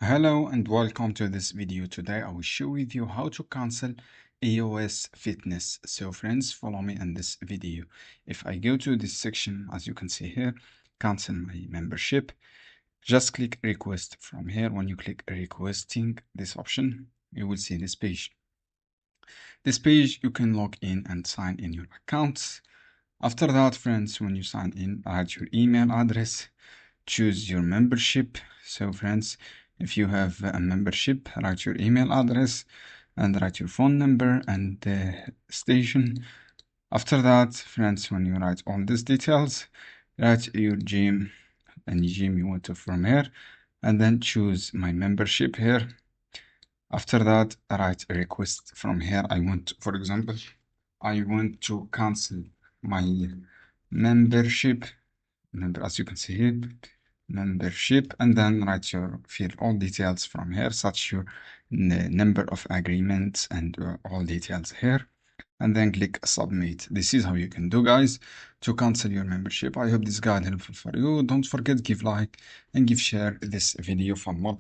Hello and welcome to this video. Today I will share with you how to cancel EOS fitness. So friends, follow me in this video. If I go to this section, as you can see here, cancel my membership, just click request from here. When you click requesting this option, you will see this page. This page, you can log in and sign in your accounts. After that, friends, when you sign in, add your email address, choose your membership. So friends, if you have a membership, write your email address and write your phone number and the station. After that, friends, when you write all these details, write your gym and gym you want to from here, and then choose my membership here. After that, write a request from here. For example, I want to cancel my membership. As you can see here, membership, and then fill all details from here, such your number of agreements and all details here, and then click submit. This is how you can do, guys, to cancel your membership. I hope this guide helpful for you. Don't forget, give like and give share this video for more